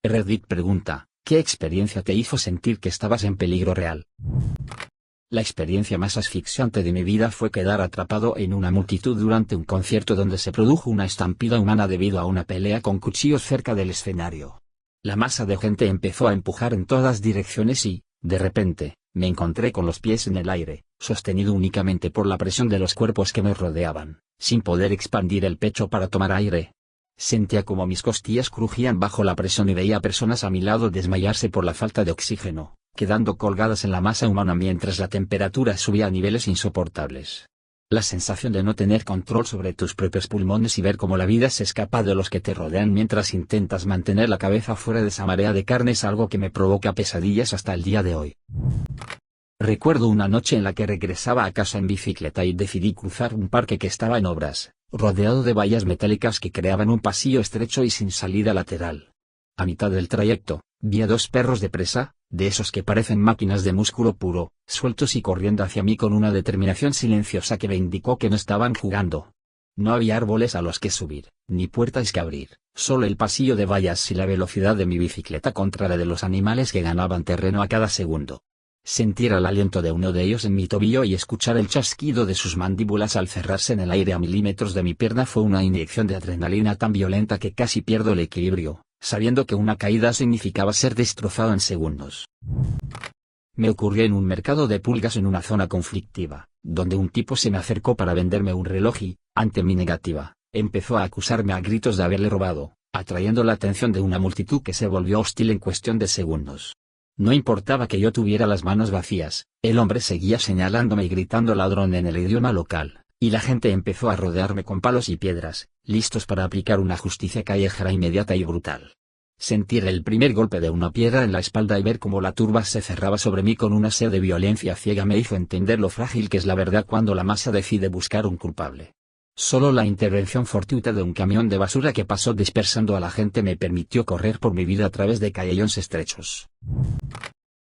Reddit pregunta, ¿qué experiencia te hizo sentir que estabas en peligro real? La experiencia más asfixiante de mi vida fue quedar atrapado en una multitud durante un concierto donde se produjo una estampida humana debido a una pelea con cuchillos cerca del escenario. La masa de gente empezó a empujar en todas direcciones y, de repente, me encontré con los pies en el aire, sostenido únicamente por la presión de los cuerpos que me rodeaban, sin poder expandir el pecho para tomar aire. Sentía como mis costillas crujían bajo la presión y veía personas a mi lado desmayarse por la falta de oxígeno, quedando colgadas en la masa humana mientras la temperatura subía a niveles insoportables. La sensación de no tener control sobre tus propios pulmones y ver cómo la vida se escapa de los que te rodean mientras intentas mantener la cabeza fuera de esa marea de carne es algo que me provoca pesadillas hasta el día de hoy. Recuerdo una noche en la que regresaba a casa en bicicleta y decidí cruzar un parque que estaba en obras, rodeado de vallas metálicas que creaban un pasillo estrecho y sin salida lateral. A mitad del trayecto, vi a 2 perros de presa, de esos que parecen máquinas de músculo puro, sueltos y corriendo hacia mí con una determinación silenciosa que me indicó que no estaban jugando. No había árboles a los que subir, ni puertas que abrir, solo el pasillo de vallas y la velocidad de mi bicicleta contra la de los animales que ganaban terreno a cada segundo. Sentir el aliento de uno de ellos en mi tobillo y escuchar el chasquido de sus mandíbulas al cerrarse en el aire a milímetros de mi pierna fue una inyección de adrenalina tan violenta que casi pierdo el equilibrio, sabiendo que una caída significaba ser destrozado en segundos. Me ocurrió en un mercado de pulgas en una zona conflictiva, donde un tipo se me acercó para venderme un reloj y, ante mi negativa, empezó a acusarme a gritos de haberle robado, atrayendo la atención de una multitud que se volvió hostil en cuestión de segundos. No importaba que yo tuviera las manos vacías, el hombre seguía señalándome y gritando ladrón en el idioma local, y la gente empezó a rodearme con palos y piedras, listos para aplicar una justicia callejera inmediata y brutal. Sentir el primer golpe de una piedra en la espalda y ver cómo la turba se cerraba sobre mí con una sed de violencia ciega me hizo entender lo frágil que es la verdad cuando la masa decide buscar un culpable. Solo la intervención fortuita de un camión de basura que pasó dispersando a la gente me permitió correr por mi vida a través de callejones estrechos.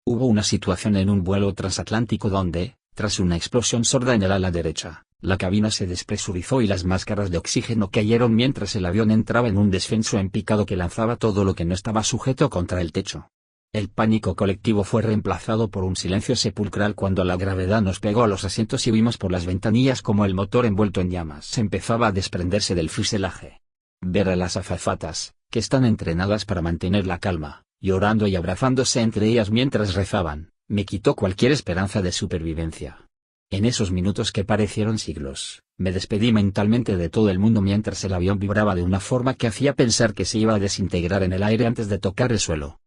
Hubo una situación en un vuelo transatlántico donde, tras una explosión sorda en el ala derecha, la cabina se despresurizó y las máscaras de oxígeno cayeron mientras el avión entraba en un descenso en picado que lanzaba todo lo que no estaba sujeto contra el techo. El pánico colectivo fue reemplazado por un silencio sepulcral cuando la gravedad nos pegó a los asientos y vimos por las ventanillas como el motor envuelto en llamas empezaba a desprenderse del fuselaje. Ver a las azafatas, que están entrenadas para mantener la calma, llorando y abrazándose entre ellas mientras rezaban, me quitó cualquier esperanza de supervivencia. En esos minutos que parecieron siglos, me despedí mentalmente de todo el mundo mientras el avión vibraba de una forma que hacía pensar que se iba a desintegrar en el aire antes de tocar el suelo.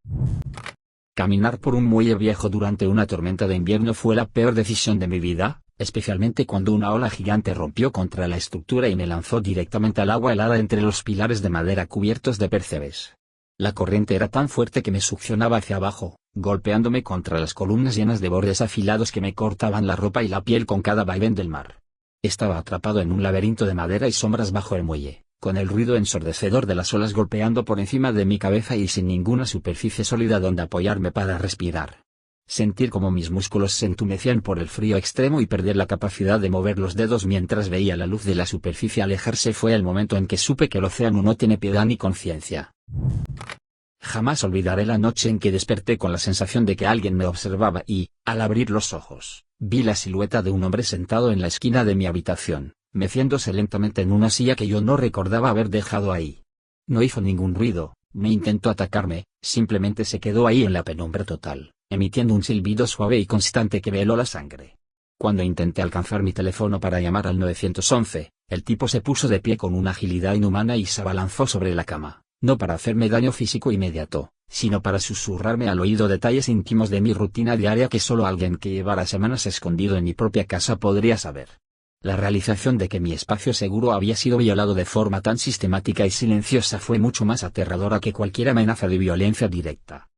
Caminar por un muelle viejo durante una tormenta de invierno fue la peor decisión de mi vida, especialmente cuando una ola gigante rompió contra la estructura y me lanzó directamente al agua helada entre los pilares de madera cubiertos de percebes. La corriente era tan fuerte que me succionaba hacia abajo, golpeándome contra las columnas llenas de bordes afilados que me cortaban la ropa y la piel con cada vaivén del mar. Estaba atrapado en un laberinto de madera y sombras bajo el muelle, con el ruido ensordecedor de las olas golpeando por encima de mi cabeza y sin ninguna superficie sólida donde apoyarme para respirar. Sentir como mis músculos se entumecían por el frío extremo y perder la capacidad de mover los dedos mientras veía la luz de la superficie alejarse fue el momento en que supe que el océano no tiene piedad ni conciencia. Jamás olvidaré la noche en que desperté con la sensación de que alguien me observaba y, al abrir los ojos, vi la silueta de un hombre sentado en la esquina de mi habitación, meciéndose lentamente en una silla que yo no recordaba haber dejado ahí. No hizo ningún ruido, ni intentó atacarme, simplemente se quedó ahí en la penumbra total, emitiendo un silbido suave y constante que me heló la sangre. Cuando intenté alcanzar mi teléfono para llamar al 911, el tipo se puso de pie con una agilidad inhumana y se abalanzó sobre la cama, no para hacerme daño físico inmediato, sino para susurrarme al oído detalles íntimos de mi rutina diaria que solo alguien que llevara semanas escondido en mi propia casa podría saber. La realización de que mi espacio seguro había sido violado de forma tan sistemática y silenciosa fue mucho más aterradora que cualquier amenaza de violencia directa.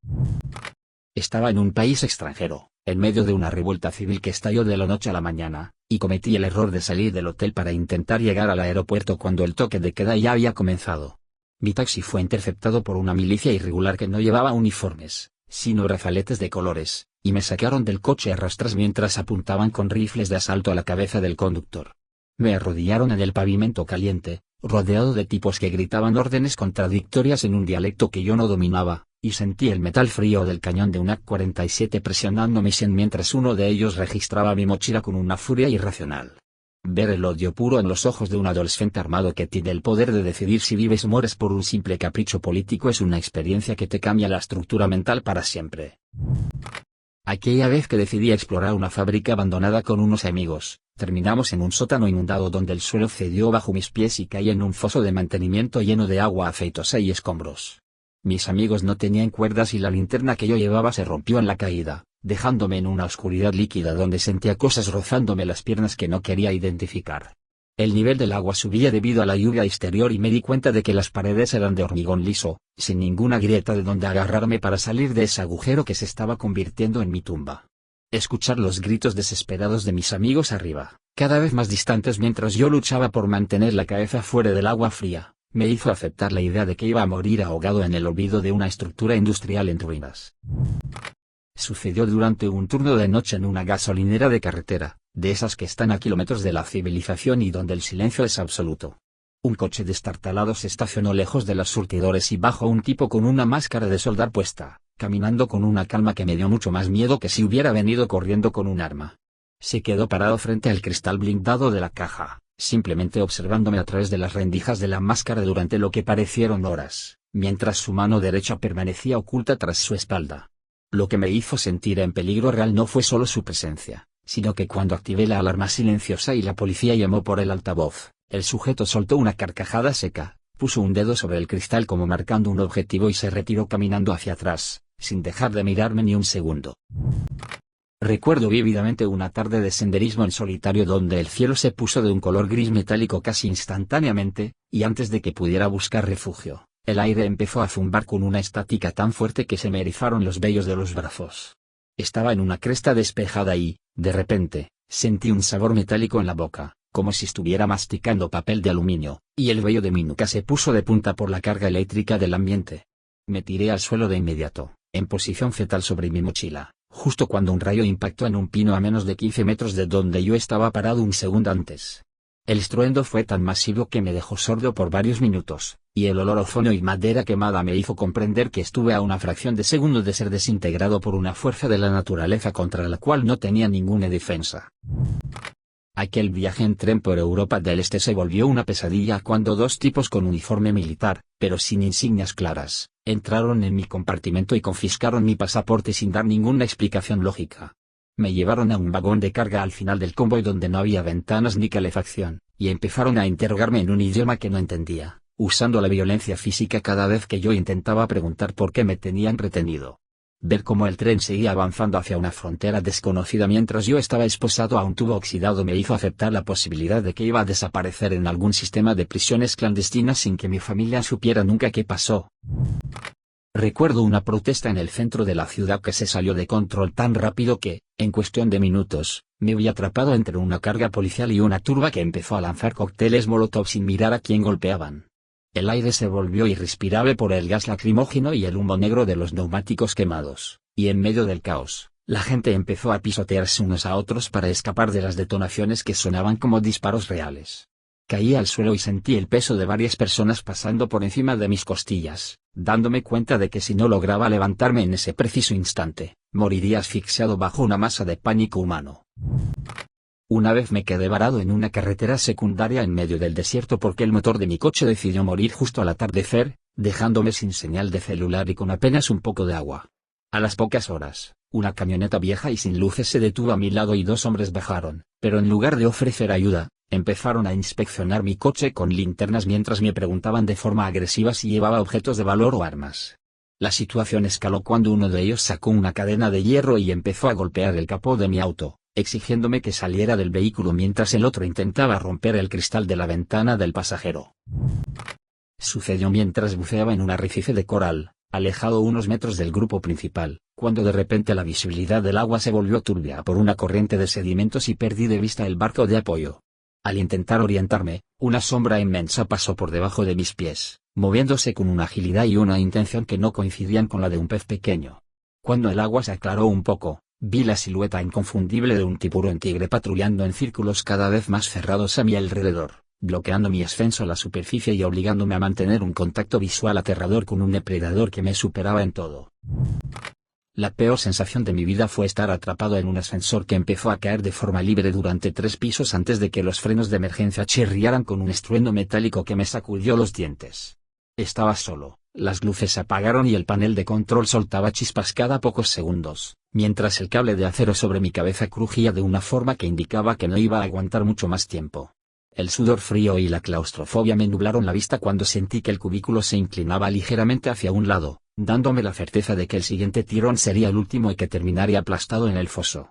Estaba en un país extranjero, en medio de una revuelta civil que estalló de la noche a la mañana, y cometí el error de salir del hotel para intentar llegar al aeropuerto cuando el toque de queda ya había comenzado. Mi taxi fue interceptado por una milicia irregular que no llevaba uniformes, sino brazaletes de colores, y me sacaron del coche a rastras mientras apuntaban con rifles de asalto a la cabeza del conductor. Me arrodillaron en el pavimento caliente, rodeado de tipos que gritaban órdenes contradictorias en un dialecto que yo no dominaba, y sentí el metal frío del cañón de una AK-47 presionando mi sien mientras uno de ellos registraba mi mochila con una furia irracional. Ver el odio puro en los ojos de un adolescente armado que tiene el poder de decidir si vives o mueres por un simple capricho político es una experiencia que te cambia la estructura mental para siempre. Aquella vez que decidí explorar una fábrica abandonada con unos amigos, terminamos en un sótano inundado donde el suelo cedió bajo mis pies y caí en un foso de mantenimiento lleno de agua aceitosa y escombros. Mis amigos no tenían cuerdas y la linterna que yo llevaba se rompió en la caída, dejándome en una oscuridad líquida donde sentía cosas rozándome las piernas que no quería identificar. El nivel del agua subía debido a la lluvia exterior y me di cuenta de que las paredes eran de hormigón liso, sin ninguna grieta de donde agarrarme para salir de ese agujero que se estaba convirtiendo en mi tumba. Escuchar los gritos desesperados de mis amigos arriba, cada vez más distantes mientras yo luchaba por mantener la cabeza fuera del agua fría, me hizo aceptar la idea de que iba a morir ahogado en el olvido de una estructura industrial en ruinas. Sucedió durante un turno de noche en una gasolinera de carretera, de esas que están a kilómetros de la civilización y donde el silencio es absoluto. Un coche destartalado se estacionó lejos de los surtidores y bajó un tipo con una máscara de soldar puesta, caminando con una calma que me dio mucho más miedo que si hubiera venido corriendo con un arma. Se quedó parado frente al cristal blindado de la caja, simplemente observándome a través de las rendijas de la máscara durante lo que parecieron horas, mientras su mano derecha permanecía oculta tras su espalda. Lo que me hizo sentir en peligro real no fue solo su presencia, sino que cuando activé la alarma silenciosa y la policía llamó por el altavoz, el sujeto soltó una carcajada seca, puso un dedo sobre el cristal como marcando un objetivo y se retiró caminando hacia atrás, sin dejar de mirarme ni un segundo. Recuerdo vívidamente una tarde de senderismo en solitario donde el cielo se puso de un color gris metálico casi instantáneamente, y antes de que pudiera buscar refugio, el aire empezó a zumbar con una estática tan fuerte que se me erizaron los vellos de los brazos. Estaba en una cresta despejada y, de repente, sentí un sabor metálico en la boca, como si estuviera masticando papel de aluminio, y el vello de mi nuca se puso de punta por la carga eléctrica del ambiente. Me tiré al suelo de inmediato, en posición fetal sobre mi mochila, justo cuando un rayo impactó en un pino a menos de 15 metros de donde yo estaba parado un segundo antes. El estruendo fue tan masivo que me dejó sordo por varios minutos, y el olor a ozono y madera quemada me hizo comprender que estuve a una fracción de segundo de ser desintegrado por una fuerza de la naturaleza contra la cual no tenía ninguna defensa. Aquel viaje en tren por Europa del Este se volvió una pesadilla cuando dos tipos con uniforme militar, pero sin insignias claras, entraron en mi compartimento y confiscaron mi pasaporte sin dar ninguna explicación lógica. Me llevaron a un vagón de carga al final del convoy donde no había ventanas ni calefacción, y empezaron a interrogarme en un idioma que no entendía, usando la violencia física cada vez que yo intentaba preguntar por qué me tenían retenido. Ver cómo el tren seguía avanzando hacia una frontera desconocida mientras yo estaba esposado a un tubo oxidado me hizo aceptar la posibilidad de que iba a desaparecer en algún sistema de prisiones clandestinas sin que mi familia supiera nunca qué pasó. Recuerdo una protesta en el centro de la ciudad que se salió de control tan rápido que, en cuestión de minutos, me vi atrapado entre una carga policial y una turba que empezó a lanzar cócteles molotov sin mirar a quién golpeaban. El aire se volvió irrespirable por el gas lacrimógeno y el humo negro de los neumáticos quemados, y en medio del caos, la gente empezó a pisotearse unos a otros para escapar de las detonaciones que sonaban como disparos reales. Caí al suelo y sentí el peso de varias personas pasando por encima de mis costillas, dándome cuenta de que si no lograba levantarme en ese preciso instante, moriría asfixiado bajo una masa de pánico humano. Una vez me quedé varado en una carretera secundaria en medio del desierto porque el motor de mi coche decidió morir justo al atardecer, dejándome sin señal de celular y con apenas un poco de agua. A las pocas horas, una camioneta vieja y sin luces se detuvo a mi lado y dos hombres bajaron, pero en lugar de ofrecer ayuda, empezaron a inspeccionar mi coche con linternas mientras me preguntaban de forma agresiva si llevaba objetos de valor o armas. La situación escaló cuando uno de ellos sacó una cadena de hierro y empezó a golpear el capó de mi auto, exigiéndome que saliera del vehículo mientras el otro intentaba romper el cristal de la ventana del pasajero. Sucedió mientras buceaba en un arrecife de coral, alejado unos metros del grupo principal, cuando de repente la visibilidad del agua se volvió turbia por una corriente de sedimentos y perdí de vista el barco de apoyo. Al intentar orientarme, una sombra inmensa pasó por debajo de mis pies, moviéndose con una agilidad y una intención que no coincidían con la de un pez pequeño. Cuando el agua se aclaró un poco, vi la silueta inconfundible de un tiburón tigre patrullando en círculos cada vez más cerrados a mi alrededor, bloqueando mi ascenso a la superficie y obligándome a mantener un contacto visual aterrador con un depredador que me superaba en todo. La peor sensación de mi vida fue estar atrapado en un ascensor que empezó a caer de forma libre durante 3 pisos antes de que los frenos de emergencia chirriaran con un estruendo metálico que me sacudió los dientes. Estaba solo, las luces se apagaron y el panel de control soltaba chispas cada pocos segundos, mientras el cable de acero sobre mi cabeza crujía de una forma que indicaba que no iba a aguantar mucho más tiempo. El sudor frío y la claustrofobia me nublaron la vista cuando sentí que el cubículo se inclinaba ligeramente hacia un lado, dándome la certeza de que el siguiente tirón sería el último y que terminaría aplastado en el foso.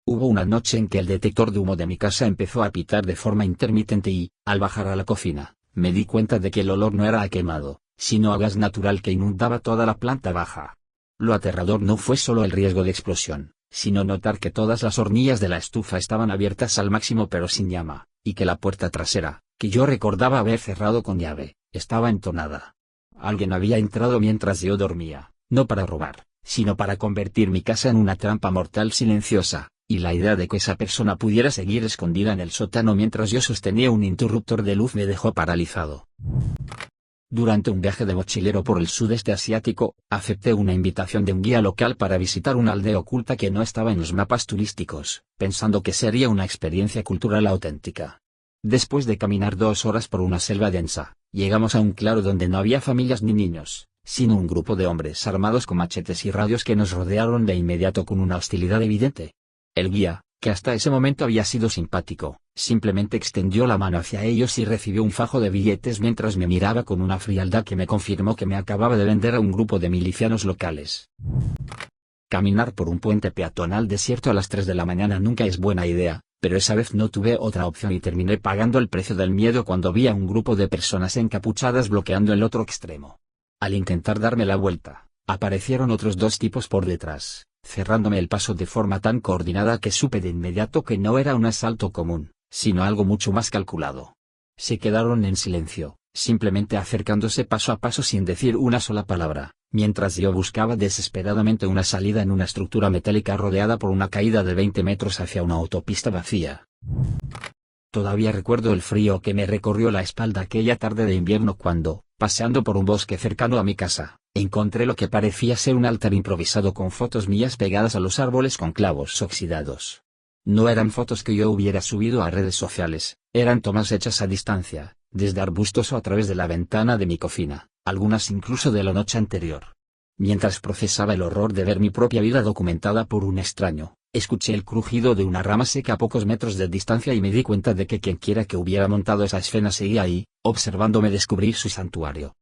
Hubo una noche en que el detector de humo de mi casa empezó a pitar de forma intermitente y, al bajar a la cocina, me di cuenta de que el olor no era a quemado, sino a gas natural que inundaba toda la planta baja. Lo aterrador no fue solo el riesgo de explosión, sino notar que todas las hornillas de la estufa estaban abiertas al máximo pero sin llama, y que la puerta trasera, que yo recordaba haber cerrado con llave, estaba entonada. Alguien había entrado mientras yo dormía, no para robar, sino para convertir mi casa en una trampa mortal silenciosa, y la idea de que esa persona pudiera seguir escondida en el sótano mientras yo sostenía un interruptor de luz me dejó paralizado. Durante un viaje de mochilero por el sudeste asiático, acepté una invitación de un guía local para visitar una aldea oculta que no estaba en los mapas turísticos, pensando que sería una experiencia cultural auténtica. Después de caminar 2 horas por una selva densa, llegamos a un claro donde no había familias ni niños, sino un grupo de hombres armados con machetes y radios que nos rodearon de inmediato con una hostilidad evidente. El guía, que hasta ese momento había sido simpático, simplemente extendió la mano hacia ellos y recibió un fajo de billetes mientras me miraba con una frialdad que me confirmó que me acababa de vender a un grupo de milicianos locales. Caminar por un puente peatonal desierto a las 3 de la mañana nunca es buena idea, pero esa vez no tuve otra opción y terminé pagando el precio del miedo cuando vi a un grupo de personas encapuchadas bloqueando el otro extremo. Al intentar darme la vuelta, aparecieron otros 2 tipos por detrás, cerrándome el paso de forma tan coordinada que supe de inmediato que no era un asalto común, sino algo mucho más calculado. Se quedaron en silencio, simplemente acercándose paso a paso sin decir una sola palabra, mientras yo buscaba desesperadamente una salida en una estructura metálica rodeada por una caída de 20 metros hacia una autopista vacía. Todavía recuerdo el frío que me recorrió la espalda aquella tarde de invierno cuando, paseando por un bosque cercano a mi casa, encontré lo que parecía ser un altar improvisado con fotos mías pegadas a los árboles con clavos oxidados. No eran fotos que yo hubiera subido a redes sociales, eran tomas hechas a distancia, desde arbustos o a través de la ventana de mi cocina, algunas incluso de la noche anterior. Mientras procesaba el horror de ver mi propia vida documentada por un extraño, escuché el crujido de una rama seca a pocos metros de distancia y me di cuenta de que quienquiera que hubiera montado esa escena seguía ahí, observándome descubrir su santuario.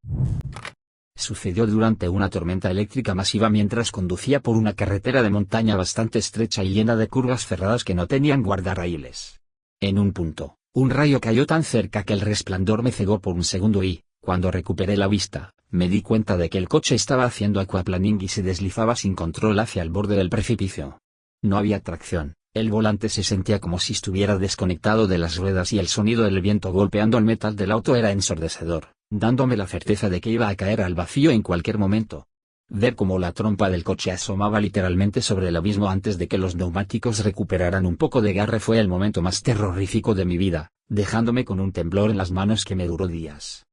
Sucedió durante una tormenta eléctrica masiva mientras conducía por una carretera de montaña bastante estrecha y llena de curvas cerradas que no tenían guardarraíles. En un punto, un rayo cayó tan cerca que el resplandor me cegó por un segundo y, cuando recuperé la vista, me di cuenta de que el coche estaba haciendo aquaplaning y se deslizaba sin control hacia el borde del precipicio. No había tracción, el volante se sentía como si estuviera desconectado de las ruedas y el sonido del viento golpeando el metal del auto era ensordecedor, dándome la certeza de que iba a caer al vacío en cualquier momento. Ver cómo la trompa del coche asomaba literalmente sobre el abismo antes de que los neumáticos recuperaran un poco de garre fue el momento más terrorífico de mi vida, dejándome con un temblor en las manos que me duró días.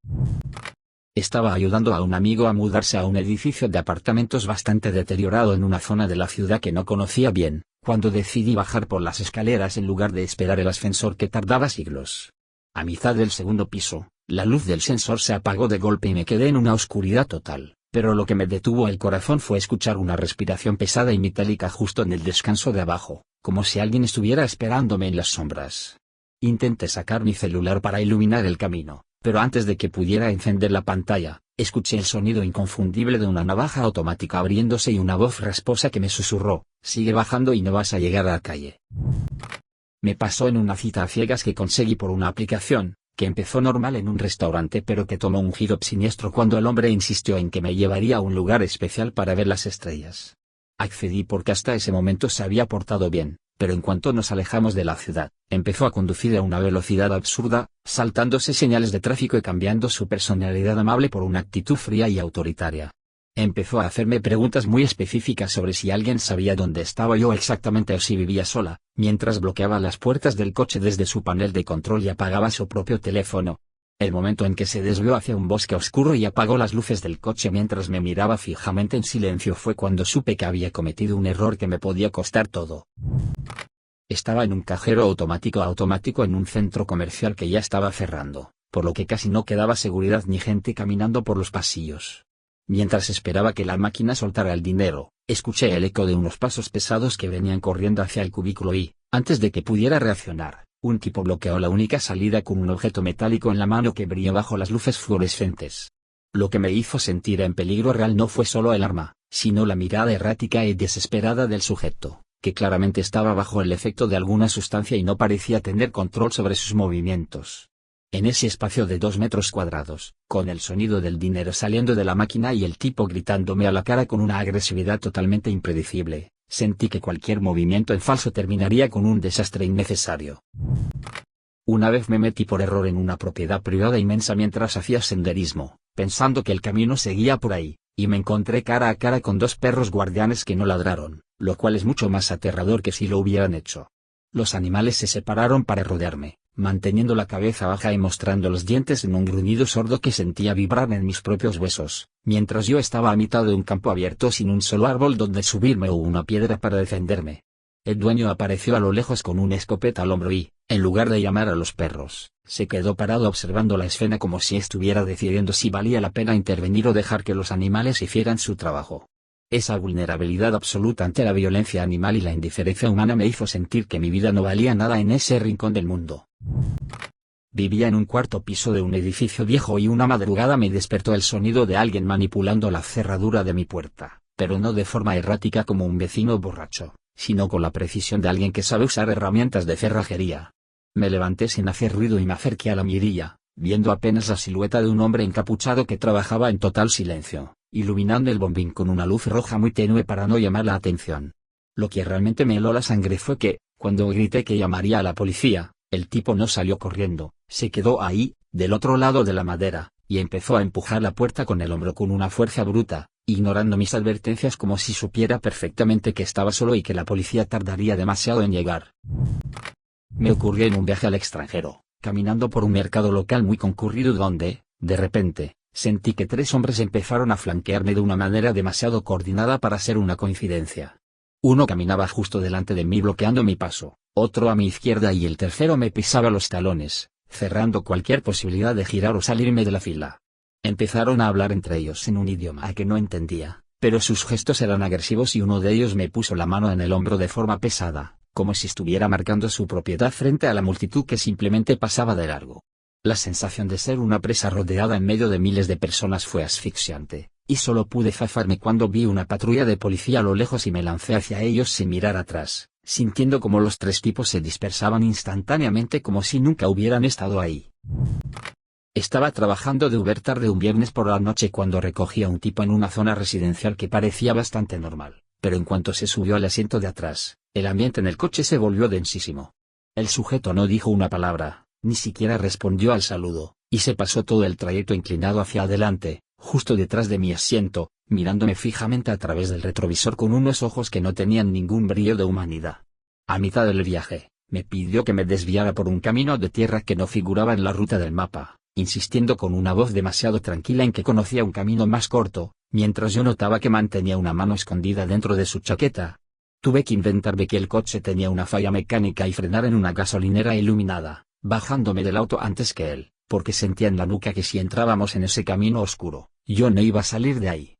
Estaba ayudando a un amigo a mudarse a un edificio de apartamentos bastante deteriorado en una zona de la ciudad que no conocía bien, cuando decidí bajar por las escaleras en lugar de esperar el ascensor que tardaba siglos. A mitad del segundo piso, la luz del sensor se apagó de golpe y me quedé en una oscuridad total, pero lo que me detuvo el corazón fue escuchar una respiración pesada y metálica justo en el descanso de abajo, como si alguien estuviera esperándome en las sombras. Intenté sacar mi celular para iluminar el camino, pero antes de que pudiera encender la pantalla, escuché el sonido inconfundible de una navaja automática abriéndose y una voz rasposa que me susurró: sigue bajando y no vas a llegar a la calle. Me pasó en una cita a ciegas que conseguí por una aplicación, que empezó normal en un restaurante pero que tomó un giro siniestro cuando el hombre insistió en que me llevaría a un lugar especial para ver las estrellas. Accedí porque hasta ese momento se había portado bien, pero en cuanto nos alejamos de la ciudad, empezó a conducir a una velocidad absurda, saltándose señales de tráfico y cambiando su personalidad amable por una actitud fría y autoritaria. Empezó a hacerme preguntas muy específicas sobre si alguien sabía dónde estaba yo exactamente o si vivía sola, mientras bloqueaba las puertas del coche desde su panel de control y apagaba su propio teléfono. El momento en que se desvió hacia un bosque oscuro y apagó las luces del coche mientras me miraba fijamente en silencio fue cuando supe que había cometido un error que me podía costar todo. Estaba en un cajero automático en un centro comercial que ya estaba cerrando, por lo que casi no quedaba seguridad ni gente caminando por los pasillos. Mientras esperaba que la máquina soltara el dinero, escuché el eco de unos pasos pesados que venían corriendo hacia el cubículo y, antes de que pudiera reaccionar, un tipo bloqueó la única salida con un objeto metálico en la mano que brilló bajo las luces fluorescentes. Lo que me hizo sentir en peligro real no fue solo el arma, sino la mirada errática y desesperada del sujeto, que claramente estaba bajo el efecto de alguna sustancia y no parecía tener control sobre sus movimientos. En ese espacio de 2 metros cuadrados, con el sonido del dinero saliendo de la máquina y el tipo gritándome a la cara con una agresividad totalmente impredecible, sentí que cualquier movimiento en falso terminaría con un desastre innecesario. Una vez me metí por error en una propiedad privada inmensa mientras hacía senderismo, pensando que el camino seguía por ahí, y me encontré cara a cara con 2 perros guardianes que no ladraron, lo cual es mucho más aterrador que si lo hubieran hecho. Los animales se separaron para rodearme, manteniendo la cabeza baja y mostrando los dientes en un gruñido sordo que sentía vibrar en mis propios huesos, mientras yo estaba a mitad de un campo abierto sin un solo árbol donde subirme o una piedra para defenderme. El dueño apareció a lo lejos con una escopeta al hombro y, en lugar de llamar a los perros, se quedó parado observando la escena como si estuviera decidiendo si valía la pena intervenir o dejar que los animales hicieran su trabajo. Esa vulnerabilidad absoluta ante la violencia animal y la indiferencia humana me hizo sentir que mi vida no valía nada en ese rincón del mundo. Vivía en un 4º piso de un edificio viejo y una madrugada me despertó el sonido de alguien manipulando la cerradura de mi puerta, pero no de forma errática como un vecino borracho, sino con la precisión de alguien que sabe usar herramientas de cerrajería. Me levanté sin hacer ruido y me acerqué a la mirilla, viendo apenas la silueta de un hombre encapuchado que trabajaba en total silencio, iluminando el bombín con una luz roja muy tenue para no llamar la atención. Lo que realmente me heló la sangre fue que, cuando grité que llamaría a la policía, el tipo no salió corriendo, se quedó ahí, del otro lado de la madera, y empezó a empujar la puerta con el hombro con una fuerza bruta, ignorando mis advertencias como si supiera perfectamente que estaba solo y que la policía tardaría demasiado en llegar. Me ocurrió en un viaje al extranjero, caminando por un mercado local muy concurrido donde, de repente, sentí que 3 hombres empezaron a flanquearme de una manera demasiado coordinada para ser una coincidencia. Uno caminaba justo delante de mí bloqueando mi paso, otro a mi izquierda y el tercero me pisaba los talones, cerrando cualquier posibilidad de girar o salirme de la fila. Empezaron a hablar entre ellos en un idioma que no entendía, pero sus gestos eran agresivos y uno de ellos me puso la mano en el hombro de forma pesada, como si estuviera marcando su propiedad frente a la multitud que simplemente pasaba de largo. La sensación de ser una presa rodeada en medio de miles de personas fue asfixiante, y solo pude zafarme cuando vi una patrulla de policía a lo lejos y me lancé hacia ellos sin mirar atrás, sintiendo como los 3 tipos se dispersaban instantáneamente como si nunca hubieran estado ahí. Estaba trabajando de Uber tarde un viernes por la noche cuando recogí a un tipo en una zona residencial que parecía bastante normal, pero en cuanto se subió al asiento de atrás, el ambiente en el coche se volvió densísimo. El sujeto no dijo una palabra, ni siquiera respondió al saludo, y se pasó todo el trayecto inclinado hacia adelante, justo detrás de mi asiento, mirándome fijamente a través del retrovisor con unos ojos que no tenían ningún brillo de humanidad. A mitad del viaje, me pidió que me desviara por un camino de tierra que no figuraba en la ruta del mapa, insistiendo con una voz demasiado tranquila en que conocía un camino más corto, mientras yo notaba que mantenía una mano escondida dentro de su chaqueta. Tuve que inventarme que el coche tenía una falla mecánica y frenar en una gasolinera iluminada, bajándome del auto antes que él, porque sentía en la nuca que si entrábamos en ese camino oscuro, yo no iba a salir de ahí.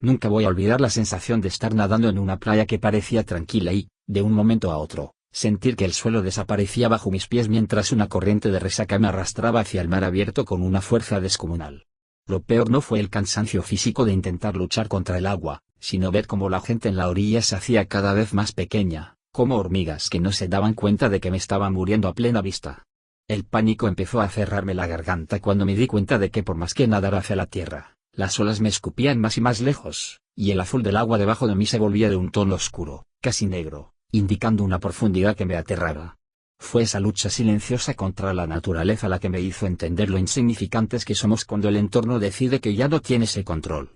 Nunca voy a olvidar la sensación de estar nadando en una playa que parecía tranquila y, de un momento a otro, sentir que el suelo desaparecía bajo mis pies mientras una corriente de resaca me arrastraba hacia el mar abierto con una fuerza descomunal. Lo peor no fue el cansancio físico de intentar luchar contra el agua, sino ver cómo la gente en la orilla se hacía cada vez más pequeña, como hormigas que no se daban cuenta de que me estaba muriendo a plena vista. El pánico empezó a cerrarme la garganta cuando me di cuenta de que por más que nadara hacia la tierra, las olas me escupían más y más lejos, y el azul del agua debajo de mí se volvía de un tono oscuro, casi negro, indicando una profundidad que me aterraba. Fue esa lucha silenciosa contra la naturaleza la que me hizo entender lo insignificantes que somos cuando el entorno decide que ya no tiene ese control.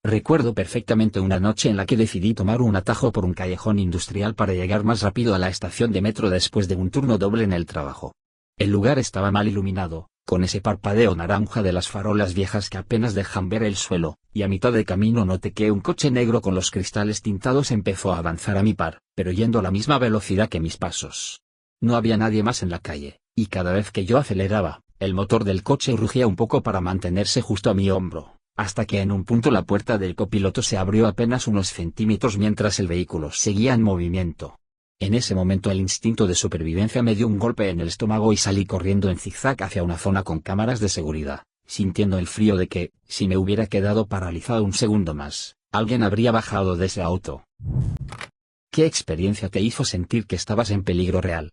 Recuerdo perfectamente una noche en la que decidí tomar un atajo por un callejón industrial para llegar más rápido a la estación de metro después de un turno doble en el trabajo. El lugar estaba mal iluminado, con ese parpadeo naranja de las farolas viejas que apenas dejan ver el suelo, y a mitad de camino noté que un coche negro con los cristales tintados empezó a avanzar a mi par, pero yendo a la misma velocidad que mis pasos. No había nadie más en la calle, y cada vez que yo aceleraba, el motor del coche rugía un poco para mantenerse justo a mi hombro, hasta que en un punto la puerta del copiloto se abrió apenas unos centímetros mientras el vehículo seguía en movimiento. En ese momento el instinto de supervivencia me dio un golpe en el estómago y salí corriendo en zigzag hacia una zona con cámaras de seguridad, sintiendo el frío de que, si me hubiera quedado paralizado un segundo más, alguien habría bajado de ese auto. ¿Qué experiencia te hizo sentir que estabas en peligro real?